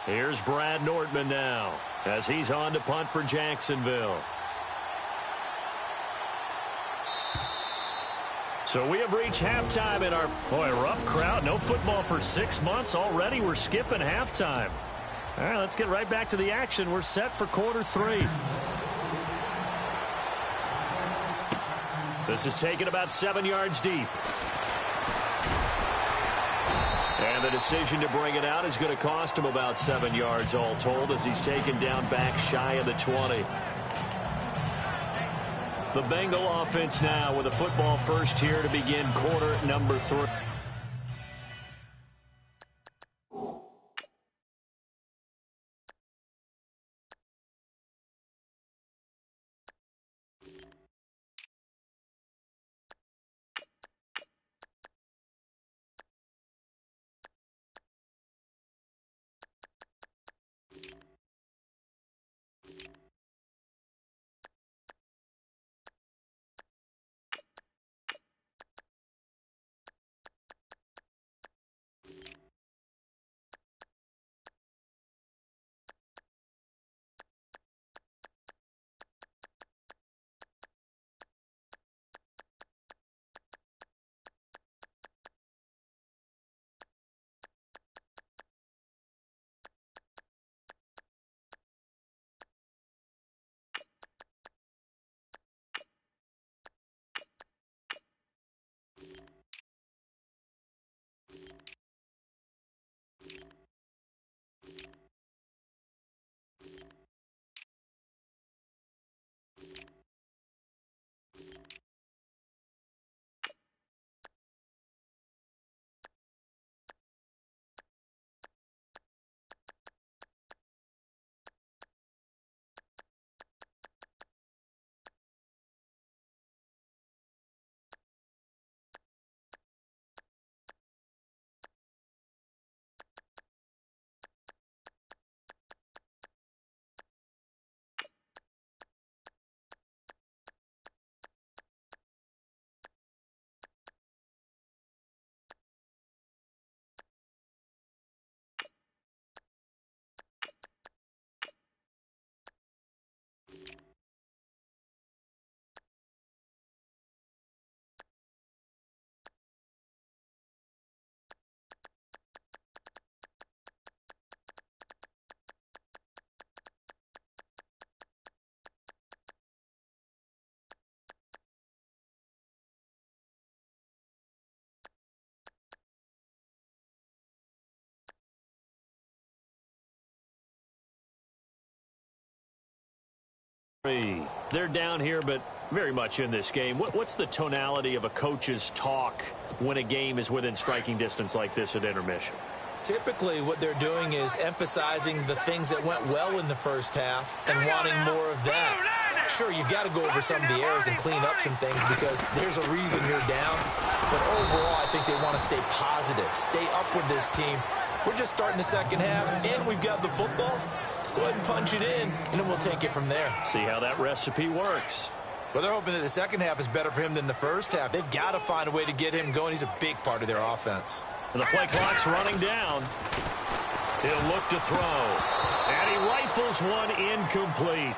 Here's Brad Nordman now as he's on to punt for Jacksonville. So we have reached halftime in our, rough crowd. No football for 6 months already. We're skipping halftime. All right, let's get right back to the action. We're set for quarter 3. This is taken about 7 yards deep. And the decision to bring it out is going to cost him about 7 yards all told as he's taken down back shy of the 20. The Bengal offense now with a football first here to begin quarter number 3. They're down here, but very much in this game. What's the tonality of a coach's talk when a game is within striking distance like this at intermission? Typically, what they're doing is emphasizing the things that went well in the first half and wanting more of that. Sure, you've got to go over some of the errors and clean up some things because there's a reason you're down. But overall, I think they want to stay positive, stay up with this team. We're just starting the second half, and we've got the football. Let's go ahead and punch it in, and then we'll take it from there. See how that recipe works. Well, they're hoping that the second half is better for him than the first half. They've got to find a way to get him going. He's a big part of their offense. And the play clock's running down. He'll look to throw. And he rifles one incomplete.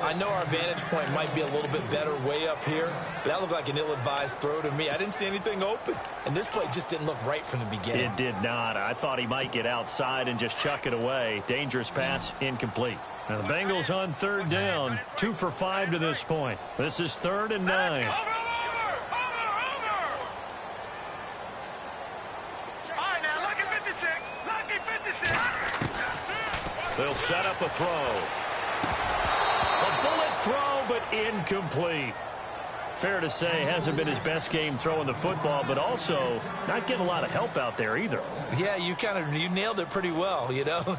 I know our vantage point might be a little bit better way up here, but that looked like an ill-advised throw to me. I didn't see anything open, and this play just didn't look right from the beginning. It did not. I thought he might get outside and just chuck it away. Dangerous pass, incomplete. Now the Bengals on third down, 2 for 5 to this point. This is 3rd and 9. They'll set up a throw. A bullet throw, but incomplete. Fair to say, hasn't been his best game throwing the football, but also not getting a lot of help out there either. Yeah, you nailed it pretty well, you know.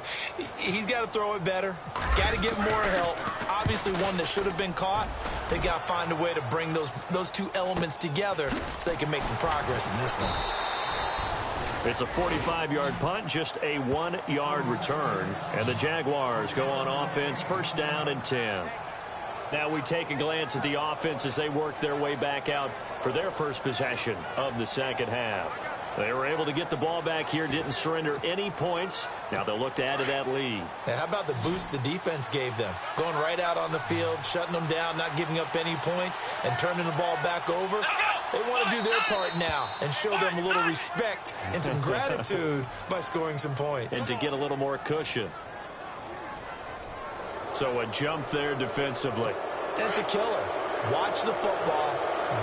He's got to throw it better. Got to get more help. Obviously one that should have been caught. They got to find a way to bring those two elements together so they can make some progress in this one. It's a 45-yard punt, just a 1-yard return. And the Jaguars go on offense, 1st down and 10. Now we take a glance at the offense as they work their way back out for their first possession of the second half. They were able to get the ball back here, didn't surrender any points. Now they'll look to add to that lead. Now, how about the boost the defense gave them? Going right out on the field, shutting them down, not giving up any points, and turning the ball back over. They want to do their part now and show them a little respect and some gratitude by scoring some points. And to get a little more cushion. So a jump there defensively. That's a killer. Watch the football.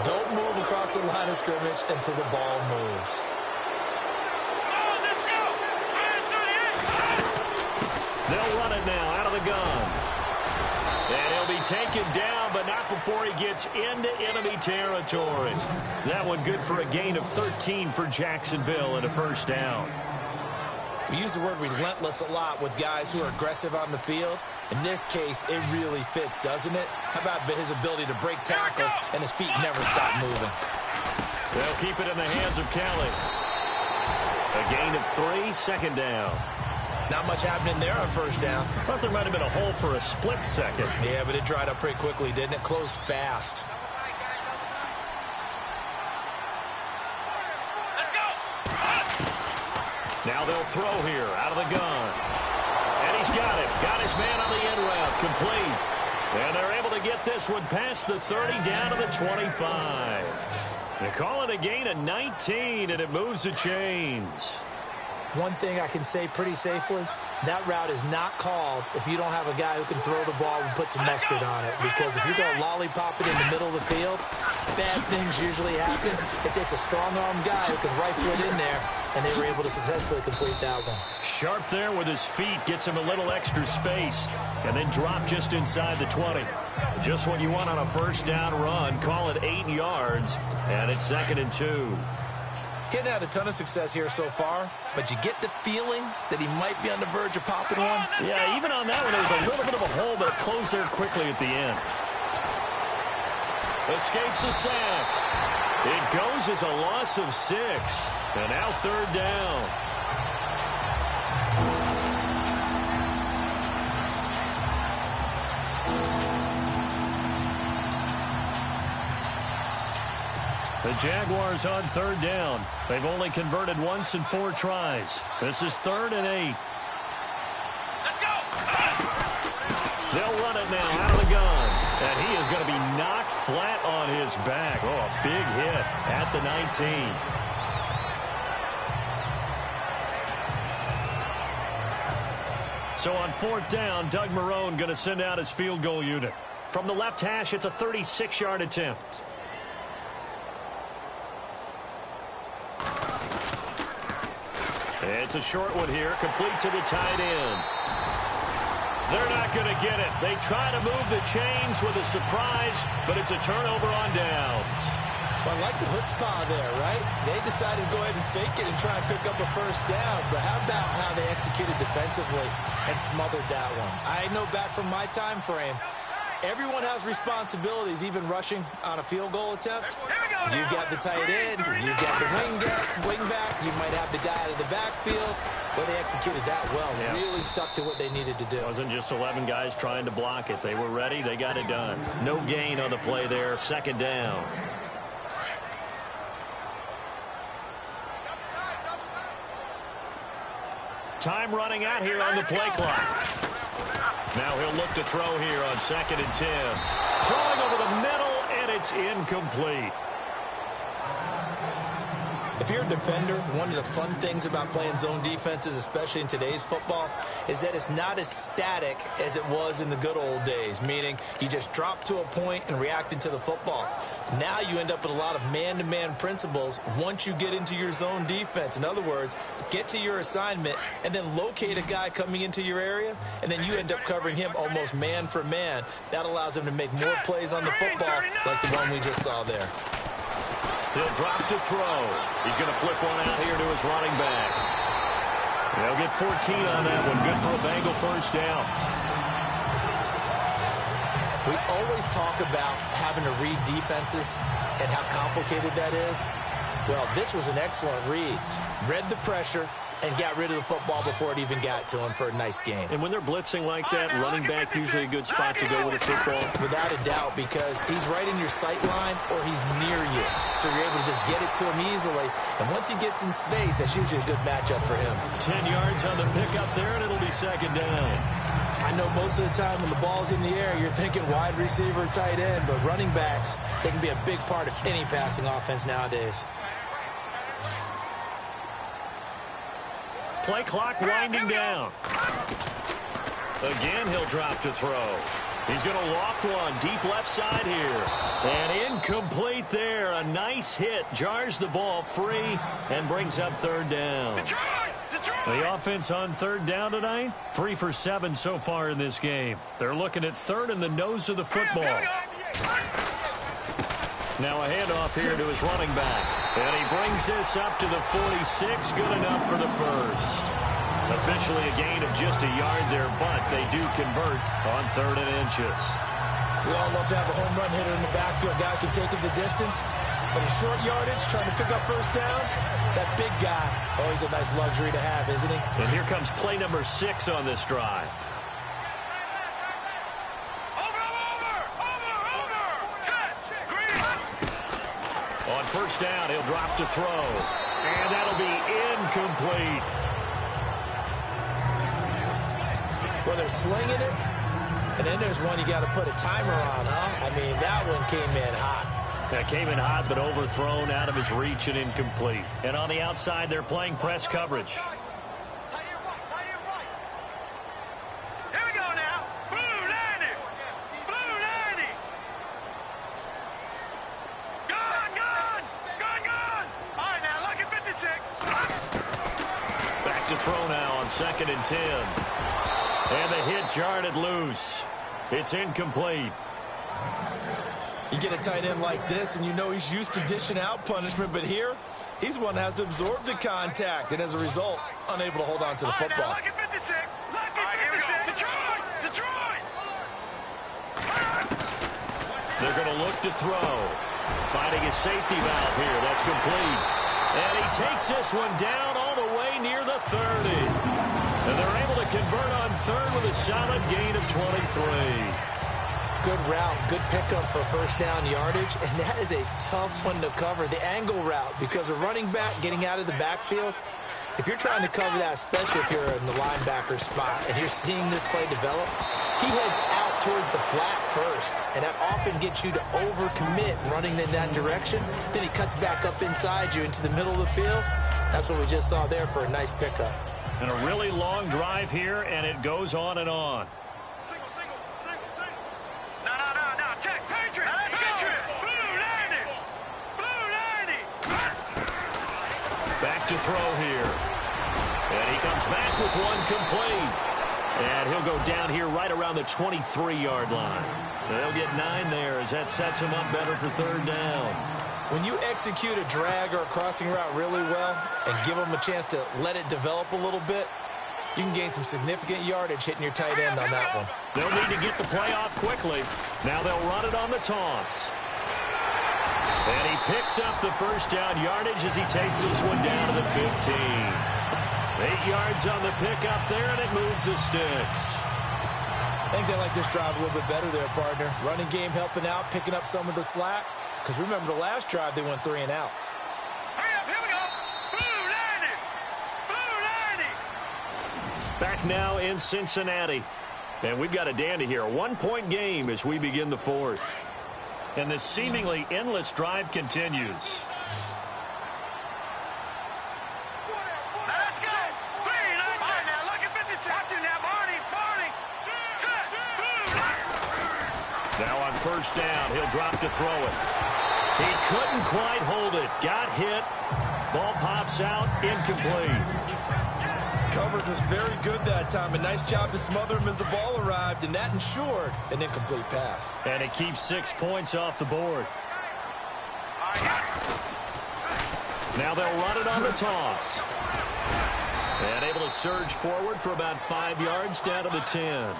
Don't move across the line of scrimmage until the ball moves. They'll run it now out of the gun. And he'll be taken down, but not before he gets into enemy territory. That one good for a gain of 13 for Jacksonville and a first down. We use the word relentless a lot with guys who are aggressive on the field. In this case, it really fits, doesn't it? How about his ability to break tackles and his feet never stop moving? They'll keep it in the hands of Kelly. A gain of 3, second down. Not much happening there on first down. Thought there might have been a hole for a split second. Yeah, but it dried up pretty quickly, didn't it? Closed fast. Now they'll throw here out of the gun. And he's got it. Got his man on the end route. Complete. And they're able to get this one past the 30 down to the 25. They call it a gain of 19, and it moves the chains. One thing I can say pretty safely, that route is not called if you don't have a guy who can throw the ball and put some mustard on it. Because if you're going to lollipop it in the middle of the field, bad things usually happen. It takes a strong-arm guy who can rifle it in there, and they were able to successfully complete that one. Sharp there with his feet, gets him a little extra space, and then drop just inside the 20. Just what you want on a first down run. Call it 8 yards, and it's 2nd and 2. Getting had a ton of success here so far, but you get the feeling that he might be on the verge of popping one. Yeah, even on that one, there was a little bit of a hole, but it closed there quickly at the end. Escapes the sack. It goes as a loss of 6. And now 3rd down. The Jaguars on 3rd down. They've only converted once in 4 tries. This is 3rd and 8. They'll run it now out of the gun. And he is going to be knocked flat on his back. Oh, a big hit at the 19. So on 4th down, Doug Marrone going to send out his field goal unit. From the left hash, it's a 36-yard attempt. It's a short one here, complete to the tight end. They're not going to get it. They try to move the chains with a surprise, but it's a turnover on downs. Well, I like the chutzpah there, right? They decided to go ahead and fake it and try and pick up a first down, but how about how they executed defensively and smothered that one? I know back from my time frame, everyone has responsibilities, even rushing on a field goal attempt. You've got the tight end, you've got the wing back, you might have the guy out of the backfield. But they executed that well. Yeah. Really stuck to what they needed to do. It wasn't just 11 guys trying to block it. They were ready. They got it done. No gain on the play there. 2nd down. Time running out here on the play clock. Now he'll look to throw here on 2nd and 10. Throwing over the middle, and it's incomplete. If you're a defender, one of the fun things about playing zone defenses, especially in today's football, is that it's not as static as it was in the good old days, meaning you just drop to a point and reacted to the football. Now you end up with a lot of man-to-man principles once you get into your zone defense. In other words, get to your assignment and then locate a guy coming into your area, and then you end up covering him almost man for man. That allows him to make more plays on the football like the one we just saw there. He'll drop to throw. He's going to flip one out here to his running back. They'll get 14 on that one. Good for a Bengal first down. We always talk about having to read defenses and how complicated that is. Well, this was an excellent read. Read the pressure, and got rid of the football before it even got to him for a nice gain. And when they're blitzing like that, running back usually a good spot to go with the football? Without a doubt, because he's right in your sight line or he's near you. So you're able to just get it to him easily. And once he gets in space, that's usually a good matchup for him. 10 yards on the pickup there, and it'll be second down. I know most of the time when the ball's in the air, you're thinking wide receiver, tight end, but running backs, they can be a big part of any passing offense nowadays. Play clock winding down. Again, he'll drop to throw. He's going to loft one deep left side here. And incomplete there. A nice hit. Jars the ball free and brings up third down. The offense on third down tonight, 3 for 7 so far in this game. They're looking at third in the nose of the football. Now a handoff here to his running back. And he brings this up to the 46. Good enough for the first. Officially a gain of just a yard there, but they do convert on 3rd and inches. We all love to have a home run hitter in the backfield. Guy can take it the distance. But in short yardage, trying to pick up first downs, that big guy, always a nice luxury to have, isn't he? And here comes play number 6 on this drive. On first down, he'll drop to throw. And that'll be incomplete. Well, they're slinging it. And then there's one you got to put a timer on, huh? I mean, that one came in hot. That came in hot, but overthrown out of his reach and incomplete. And on the outside, they're playing press coverage. Here we go now. Blue 90. Blue 90. Gone. All right, now, look at 56. Back to throw now on 2nd and 10. And the hit jarred it loose. It's incomplete. You get a tight end like this, and you know he's used to dishing out punishment, but here, he's the one that has to absorb the contact, and as a result, unable to hold on to the football. Look at 56. Look at 56. Detroit. They're going to look to throw. Finding his safety valve here. That's complete. And he takes this one down all the way near the 30. And they're able to convert on 3rd with a solid gain of 23. Good route, good pickup for first down yardage, and that is a tough one to cover, the angle route, because a running back getting out of the backfield, if you're trying to cover that, especially if you're in the linebacker spot and you're seeing this play develop, he heads out towards the flat first, and that often gets you to overcommit running in that direction. Then he cuts back up inside you into the middle of the field. That's what we just saw there for a nice pickup. And a really long drive here, and it goes on and on. To throw here. And he comes back with one complete. And he'll go down here right around the 23-yard line. They'll get 9 there as that sets him up better for 3rd down. When you execute a drag or a crossing route really well and give him a chance to let it develop a little bit, you can gain some significant yardage hitting your tight end on that one. They'll need to get the play off quickly. Now they'll run it on the toss. And he picks up the first down yardage as he takes this one down to the 15. 8 yards on the pickup there, and it moves the sticks. I think they like this drive a little bit better there, partner. Running game helping out, picking up some of the slack. Because remember, the last drive, they went 3 and out. Hurry up, here we go. Blue 90. Blue 90. Back now in Cincinnati. And we've got a dandy here. A 1-point game as we begin the 4th. And this seemingly endless drive continues. Let's go. Clean. All right, now look at 56. Watch it now, Barney. Set. Now on first down, he'll drop to throw it. He couldn't quite hold it. Got hit. Ball pops out. Incomplete. Coverage was very good that time. A nice job to smother him as the ball arrived, and that ensured an incomplete pass. And it keeps 6 points off the board. Now they'll run it on the toss. And able to surge forward for about 5 yards down to the 10.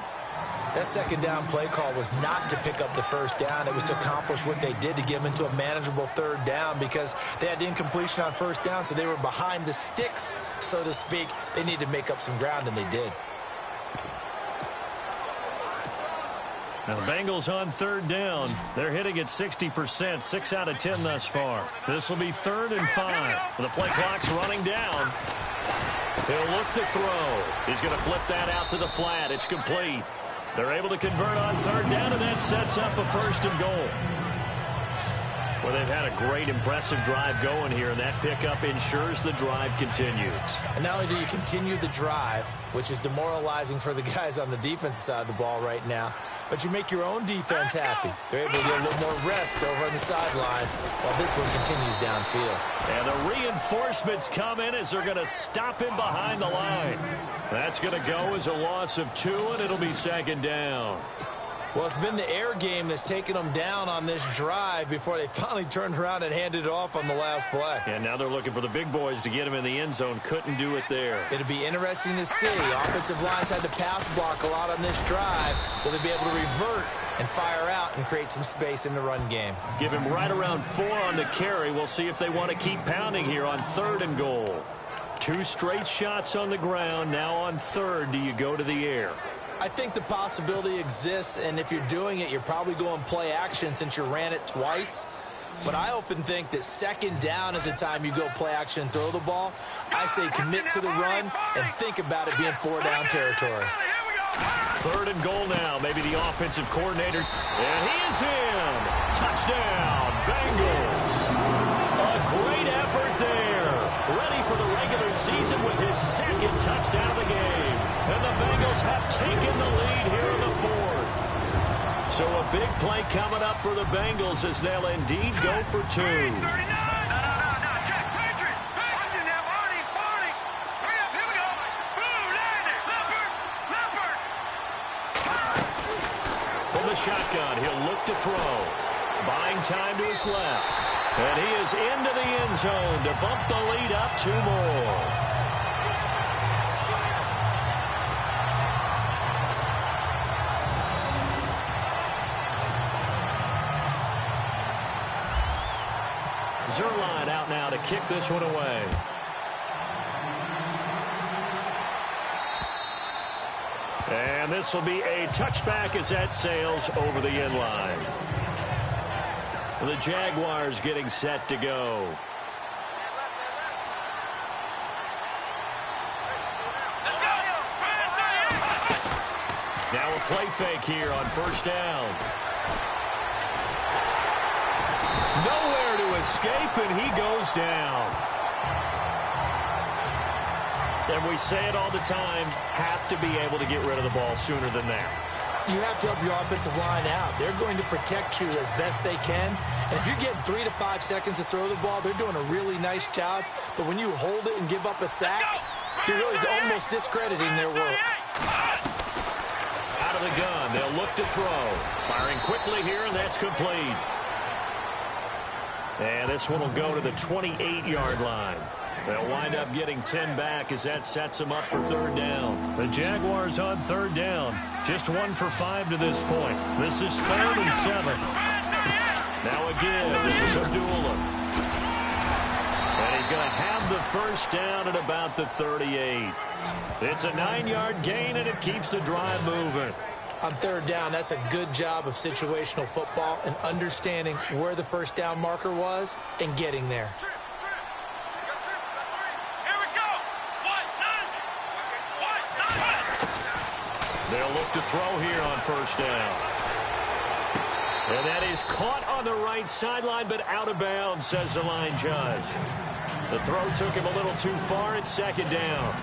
That second down play call was not to pick up the first down. It was to accomplish what they did, to get them into a manageable third down, because they had incompletion on first down, so they were behind the sticks, so to speak. They needed to make up some ground, and they did. Now the Bengals on third down. They're hitting at 60%, 6 out of 10 thus far. This will be 3rd and 5. The play clock's running down. He'll look to throw. He's going to flip that out to the flat. It's complete. They're able to convert on third down, and that sets up a 1st and goal. Well, they've had a great, impressive drive going here, and that pickup ensures the drive continues. And not only do you continue the drive, which is demoralizing for the guys on the defensive side of the ball right now, but you make your own defense happy. They're able to get a little more rest over on the sidelines while this one continues downfield. And the reinforcements come in as they're going to stop him behind the line. That's going to go as a loss of 2, and it'll be 2nd down. Well, it's been the air game that's taken them down on this drive before they finally turned around and handed it off on the last play. And now they're looking for the big boys to get him in the end zone. Couldn't do it there. It'll be interesting to see. Offensive lines had to pass block a lot on this drive. Will they be able to revert and fire out and create some space in the run game? Give him right around 4 on the carry. We'll see if they want to keep pounding here on 3rd and goal. 2 straight shots on the ground. Now on 3rd, do you go to the air? I think the possibility exists, and if you're doing it, you're probably going play action since you ran it twice. But I often think that 2nd down is the time you go play action and throw the ball. I say commit to the run and think about it being 4-down territory. 3rd and goal now. Maybe the offensive coordinator. And he is in. Touchdown, Bengals. A great effort there. Ready for the regular season with his 2nd touchdown of the game. And the Bengals have taken the lead here in the 4th. So a big play coming up for the Bengals as they'll indeed go for 2. From the shotgun, he'll look to throw. Buying time to his left. And he is into the end zone to bump the lead up 2 more. Zerline out now to kick this one away. And this will be a touchback as that sails over the end line. The Jaguars getting set to go. Now a play fake here on 1st down. Nowhere to escape, and he goes down. And we say it all the time, have to be able to get rid of the ball sooner than that. You have to help your offensive line out. They're going to protect you as best they can. And if you're getting 3 to 5 seconds to throw the ball, they're doing a really nice job. But when you hold it and give up a sack, you're really almost discrediting their work. Out of the gun, they'll look to throw. Firing quickly here, and that's complete. And this one will go to the 28-yard line. They'll wind up getting 10 back as that sets them up for 3rd down. The Jaguars on 3rd down. Just 1 for 5 to this point. This is 3rd and 7. Now again, this is Abdullah. And he's going to have the 1st down at about the 38. It's a 9-yard gain, and it keeps the drive moving. On 3rd down, that's a good job of situational football and understanding where the 1st down marker was and getting there. They'll look to throw here on 1st down. And that is caught on the right sideline, but out of bounds, says the line judge. The throw took him a little too far. It's 2nd down.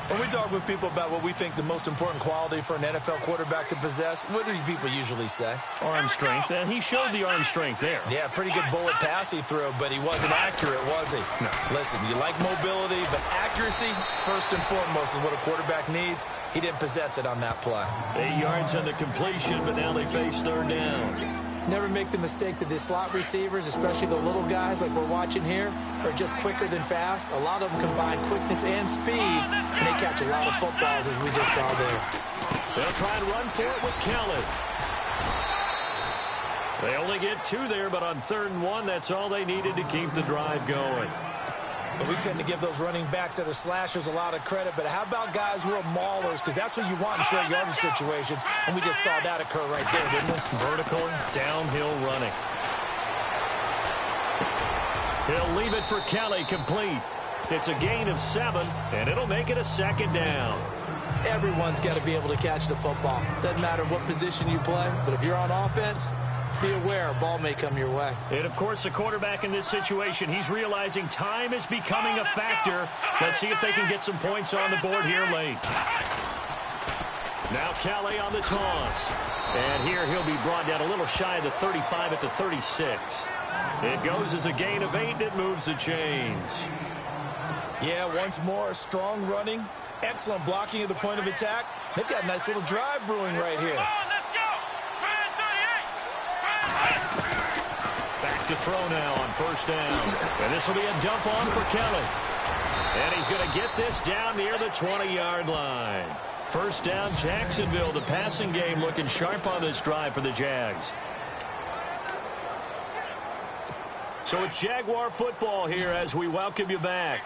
When we talk with people about what we think the most important quality for an NFL quarterback to possess, what do people usually say? Arm strength, and he showed the arm strength there. Yeah, pretty good bullet pass he threw, but he wasn't accurate, was he? No. Listen, you like mobility, but accuracy, first and foremost, is what a quarterback needs. He didn't possess it on that play. 8 yards on the completion, but now they face 3rd down. Never make the mistake that the slot receivers, especially the little guys like we're watching here, are just quicker than fast. A lot of them combine quickness and speed, and they catch a lot of footballs, as we just saw there. They'll try and run for it with Kelly. They only get 2 there, but on 3rd and 1, that's all they needed to keep the drive going. And we tend to give those running backs that are slashers a lot of credit, but how about guys who are maulers? Because that's what you want in short yardage situations, and we just saw that occur right there, didn't we? Vertical, downhill running. He'll leave it for Kelly, complete. It's a gain of 7, and it'll make it a 2nd down. Everyone's got to be able to catch the football. Doesn't matter what position you play, but if you're on offense, be aware a ball may come your way. And, of course, the quarterback in this situation, he's realizing time is becoming a factor. Let's see if they can get some points on the board here late. Now Kelly on the toss. And here he'll be brought down a little shy of the 35 at the 36. It goes as a gain of 8, and it moves the chains. Yeah, once more, strong running, excellent blocking at the point of attack. They've got a nice little drive brewing right here. Back to throw now on 1st down. And this will be a dump on for Kelly. And he's going to get this down near the 20-yard line. 1st down, Jacksonville. The passing game looking sharp on this drive for the Jags. So it's Jaguar football here as we welcome you back.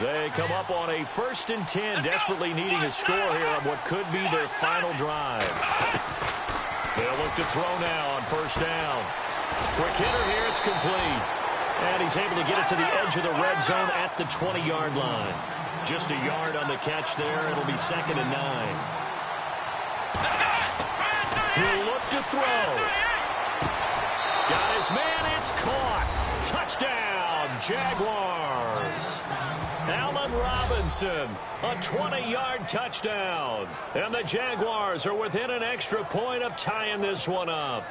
They come up on a 1st and 10, desperately needing a score here on what could be their final drive. They'll look to throw now on 1st down. Quick hitter here, it's complete. And he's able to get it to the edge of the red zone at the 20-yard line. Just a yard on the catch there. It'll be 2nd and 9. He'll look to throw. Got his man, it's caught. Touchdown, Jaguars. Allen Robinson, a 20-yard touchdown. And the Jaguars are within an extra point of tying this one up.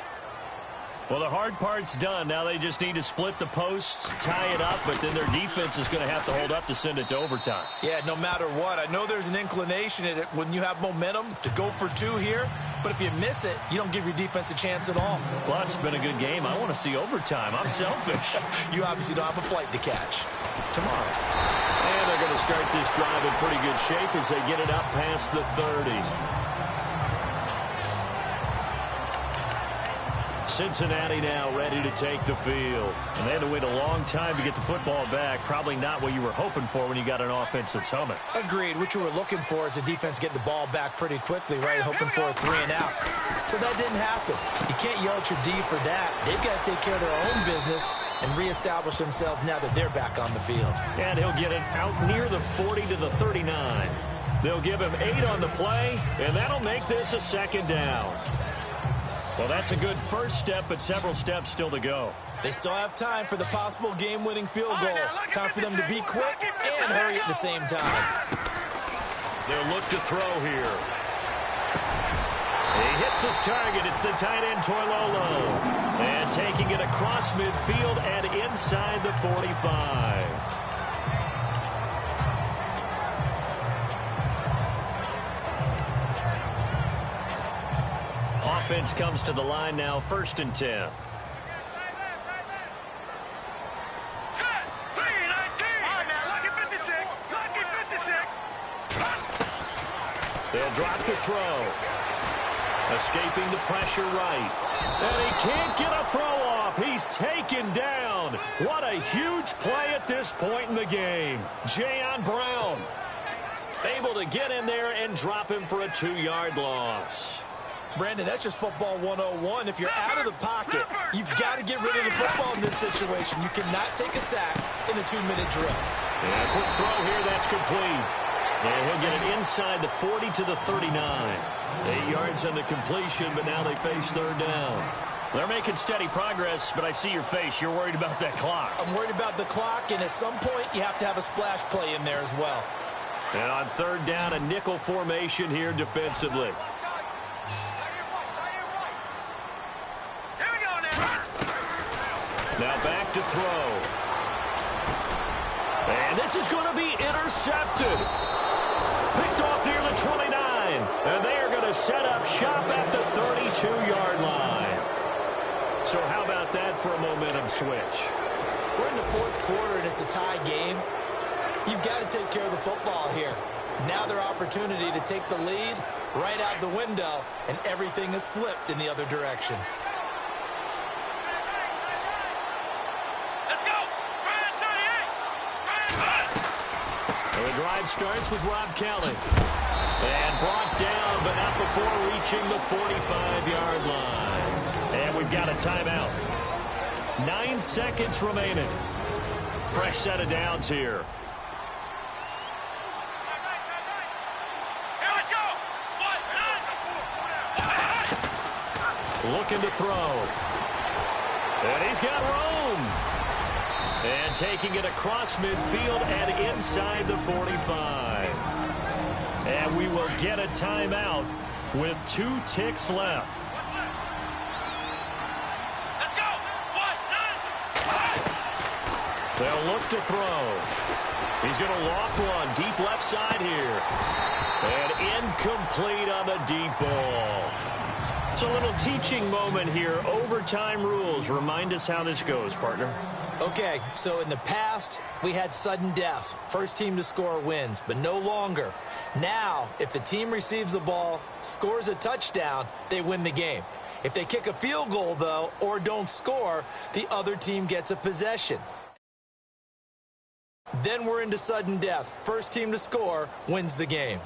Well, the hard part's done. Now they just need to split the posts, tie it up, but then their defense is going to have to hold up to send it to overtime. Yeah, no matter what. I know there's an inclination in it when you have momentum to go for 2 here, but if you miss it, you don't give your defense a chance at all. Plus, it's been a good game. I want to see overtime. I'm selfish. You obviously don't have a flight to catch. Tomorrow. And they're going to start this drive in pretty good shape as they get it up past the 30. Cincinnati now ready to take the field. And they had to wait a long time to get the football back. Probably not what you were hoping for when you got an offense that's humming. Agreed. What you were looking for is the defense getting the ball back pretty quickly, right? Hoping for a 3 and out. So that didn't happen. You can't yell at your D for that. They've got to take care of their own business and reestablish themselves now that they're back on the field. And he'll get it out near the 40 to the 39. They'll give him 8 on the play, and that'll make this a 2nd down. Well, that's a good first step, but several steps still to go. They still have time for the possible game-winning field goal. Time for them to be quick and hurry at the same time. They'll look to throw here. He hits his target. It's the tight end, Toilolo. And taking it across midfield and inside the 45. Offense comes to the line now, 1st and 10. They'll drop the throw. Escaping the pressure right. And he can't get a throw off. He's taken down. What a huge play at this point in the game. Jayon Brown able to get in there and drop him for a 2-yard loss. Brandon, that's just football 101. If you're out of the pocket, you've got to get rid of the football in this situation. You cannot take a sack in a 2-minute drill. And a quick throw here, that's complete. And he'll get it inside the 40 to the 39. 8 yards on the completion, but now they face 3rd down. They're making steady progress, but I see your face. You're worried about that clock. I'm worried about the clock, and at some point, you have to have a splash play in there as well. And on 3rd down, a nickel formation here defensively. Now back to throw. And this is going to be intercepted. Picked off near the 29. And they are going to set up shop at the 32-yard line. So how about that for a momentum switch? We're in the 4th quarter, and it's a tie game. You've got to take care of the football here. Now their opportunity to take the lead right out the window, and everything is flipped in the other direction. Let's go. The drive starts with Rob Kelly. And brought down, but not before reaching the 45-yard line. And we've got a timeout. 9 seconds remaining. Fresh set of downs here. Looking to throw. And he's got room. And taking it across midfield and inside the 45. And we will get a timeout with 2 ticks left. Let's go. They'll look to throw. He's going to loft one deep left side here. And incomplete on the deep ball. It's a little teaching moment here. Overtime rules. Remind us how this goes, partner. Okay, so in the past, we had sudden death. First team to score wins, but no longer. Now, if the team receives the ball, scores a touchdown, they win the game. If they kick a field goal, though, or don't score, the other team gets a possession. Then we're into sudden death. First team to score wins the game.